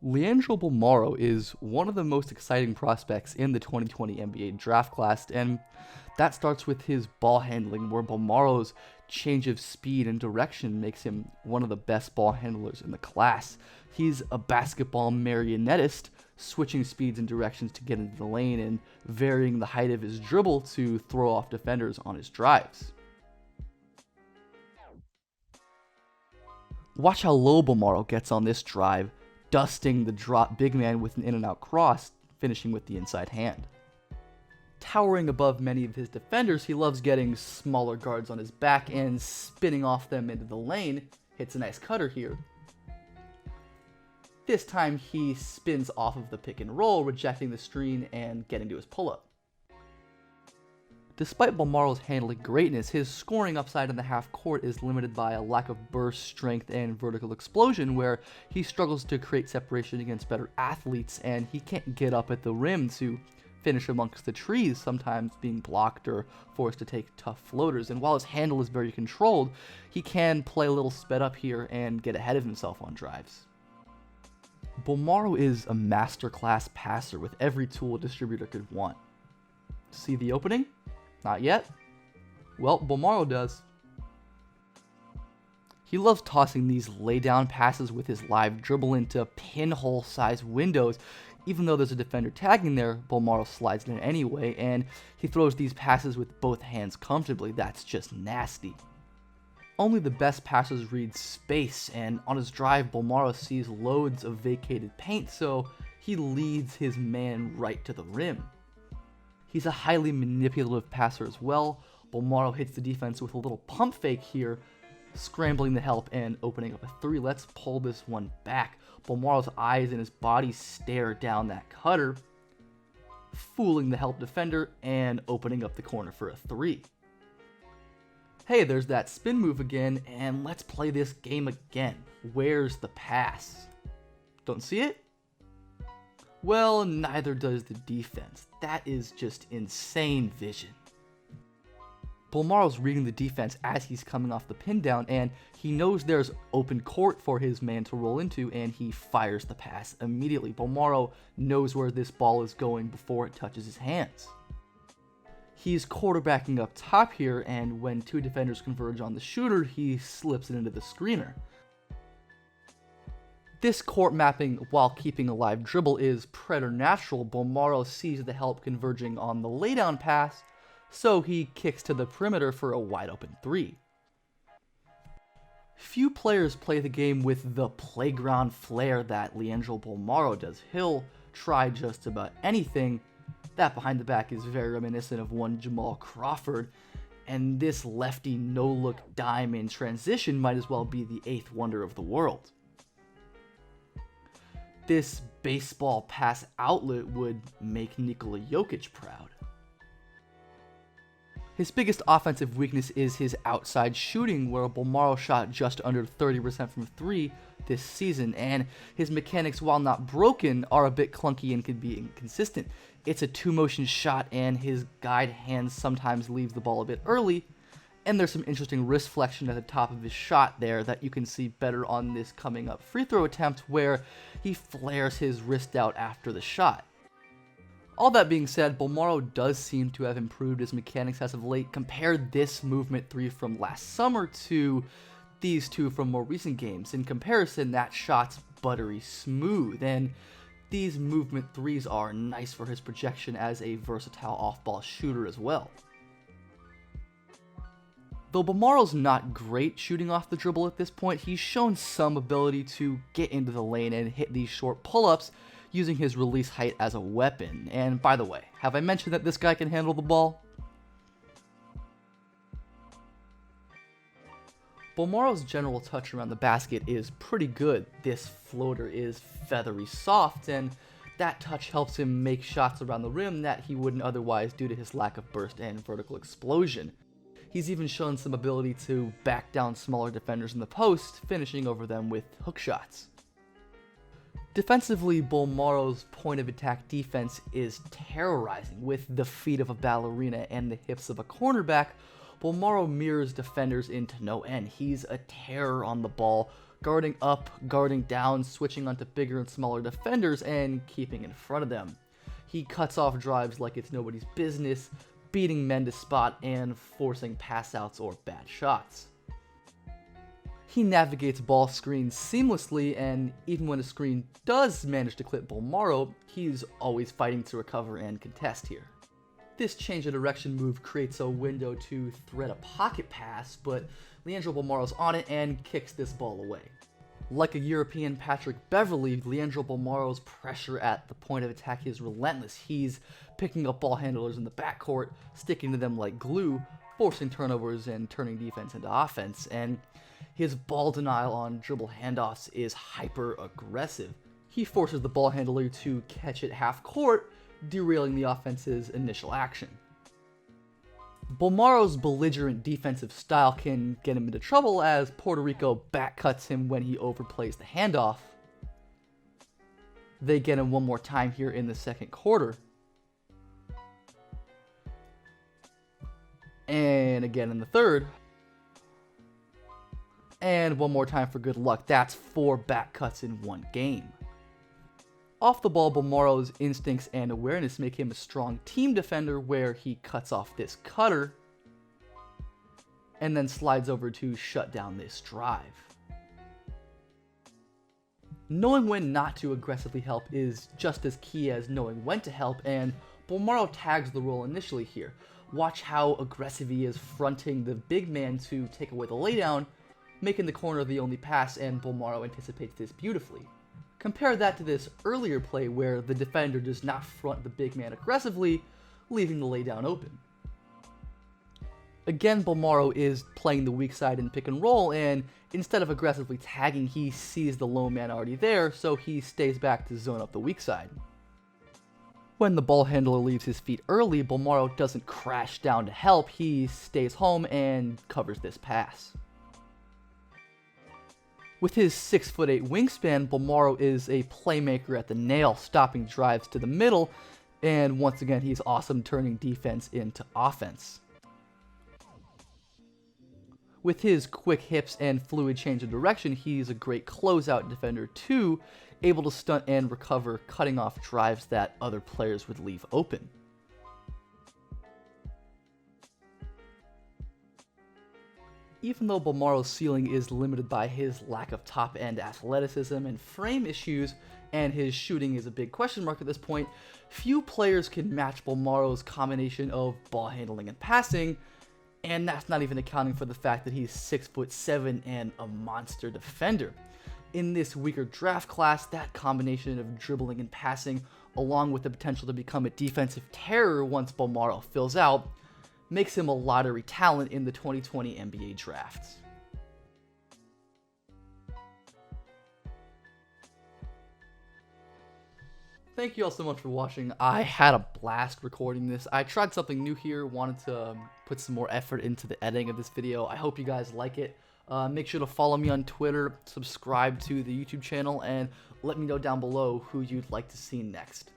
Leandro Bolmaro is one of the most exciting prospects in the 2020 NBA draft class, and that starts with his ball handling, where Bolmaro's change of speed and direction makes him one of the best ball handlers in the class. He's a basketball marionettist, switching speeds and directions to get into the lane and varying the height of his dribble to throw off defenders on his drives. Watch how low Bolmaro gets on this drive, dusting the drop big man with an in-and-out cross, finishing with the inside hand. Towering above many of his defenders, he loves getting smaller guards on his back and spinning off them into the lane. Hits a nice cutter here. This time he spins off of the pick and roll, rejecting the screen and getting to his pull-up. Despite Bolmaro's handling greatness, his scoring upside in the half court is limited by a lack of burst, strength, and vertical explosion, where he struggles to create separation against better athletes, and he can't get up at the rim to finish amongst the trees, sometimes being blocked or forced to take tough floaters. And while his handle is very controlled, he can play a little sped up here and get ahead of himself on drives. Bolmaro is a masterclass passer with every tool a distributor could want. See the opening? Not yet? Well, Bolmaro does. He loves tossing these lay-down passes with his live dribble into pinhole-sized windows. Even though there's a defender tagging there, Bolmaro slides in anyway, and he throws these passes with both hands comfortably. That's just nasty. Only the best passers read space, and on his drive, Bolmaro sees loads of vacated paint, so he leads his man right to the rim. He's a highly manipulative passer as well. Bolmaro hits the defense with a little pump fake here, scrambling the help and opening up a three. Let's pull this one back. Bolmaro's eyes and his body stare down that cutter, fooling the help defender and opening up the corner for a three. Hey, there's that spin move again, and let's play this game again. Where's the pass? Don't see it? Well, neither does the defense. That is just insane vision. Bolmaro's reading the defense as he's coming off the pin down, and he knows there's open court for his man to roll into, and he fires the pass immediately. Bolmaro knows where this ball is going before it touches his hands. He's quarterbacking up top here, and when two defenders converge on the shooter, he slips it into the screener. This court mapping while keeping a live dribble is preternatural. Bolmaro sees the help converging on the laydown pass, so he kicks to the perimeter for a wide open three. Few players play the game with the playground flair that Leandro Bolmaro does. He'll try just about anything. That behind the back is very reminiscent of one Jamal Crawford, and this lefty no-look dime in transition might as well be the eighth wonder of the world. This baseball pass outlet would make Nikola Jokic proud. His biggest offensive weakness is his outside shooting, where Bolmaro shot just under 30% from three this season, and his mechanics, while not broken, are a bit clunky and can be inconsistent. It's a two-motion shot, and his guide hand sometimes leaves the ball a bit early, and there's some interesting wrist flexion at the top of his shot there that you can see better on this coming up free throw attempt, where he flares his wrist out after the shot. All that being said, Bolmaro does seem to have improved his mechanics as of late. Compare this movement three from last summer to these two from more recent games. In comparison, that shot's buttery smooth, and these movement threes are nice for his projection as a versatile off-ball shooter as well. Though Bolmaro's not great shooting off the dribble at this point, he's shown some ability to get into the lane and hit these short pull-ups using his release height as a weapon. And by the way, have I mentioned that this guy can handle the ball? Bolmaro's general touch around the basket is pretty good. This floater is feathery soft, and that touch helps him make shots around the rim that he wouldn't otherwise due to his lack of burst and vertical explosion. He's even shown some ability to back down smaller defenders in the post, finishing over them with hook shots. Defensively, Bolmaro's point of attack defense is terrorizing. With the feet of a ballerina and the hips of a cornerback, Bolmaro mirrors defenders into no end. He's a terror on the ball, guarding up, guarding down, switching onto bigger and smaller defenders, and keeping in front of them. He cuts off drives like it's nobody's business, beating men to spot and forcing pass outs or bad shots. He navigates ball screens seamlessly, and even when a screen does manage to clip Bolmaro, he's always fighting to recover and contest here. This change of direction move creates a window to thread a pocket pass, but Leandro Bolmaro's on it and kicks this ball away. Like a European Patrick Beverley, Leandro Bolmaro's pressure at the point of attack is relentless. He's picking up ball handlers in the backcourt, sticking to them like glue, forcing turnovers and turning defense into offense, and his ball denial on dribble handoffs is hyper-aggressive. He forces the ball handler to catch it half court, derailing the offense's initial action. Bolmaro's belligerent defensive style can get him into trouble as Puerto Rico backcuts him when he overplays the handoff. They get him one more time here in the second quarter. And again in the third. And one more time for good luck. That's 4 backcuts in one game. Off the ball, Bolmaro's instincts and awareness make him a strong team defender where he cuts off this cutter and then slides over to shut down this drive. Knowing when not to aggressively help is just as key as knowing when to help, and Bolmaro tags the role initially here. Watch how aggressive he is fronting the big man to take away the laydown, making the corner the only pass, and Bolmaro anticipates this beautifully. Compare that to this earlier play where the defender does not front the big man aggressively, leaving the laydown open. Again, Bolmaro is playing the weak side in pick and roll, and instead of aggressively tagging, he sees the lone man already there, so he stays back to zone up the weak side. When the ball handler leaves his feet early, Bolmaro doesn't crash down to help, he stays home and covers this pass. With his 6'8" wingspan, Bolmaro is a playmaker at the nail, stopping drives to the middle, and once again he's awesome turning defense into offense. With his quick hips and fluid change of direction, he's a great closeout defender too, able to stunt and recover, cutting off drives that other players would leave open. Even though Bolmaro's ceiling is limited by his lack of top-end athleticism and frame issues, and his shooting is a big question mark at this point, few players can match Bolmaro's combination of ball handling and passing, and that's not even accounting for the fact that he's 6'7" and a monster defender. In this weaker draft class, that combination of dribbling and passing, along with the potential to become a defensive terror once Bolmaro fills out, makes him a lottery talent in the 2020 NBA drafts. Thank you all so much for watching. I had a blast recording this. I tried something new here, wanted to put some more effort into the editing of this video. I hope you guys like it. Make sure to follow me on Twitter, subscribe to the YouTube channel, and let me know down below who you'd like to see next.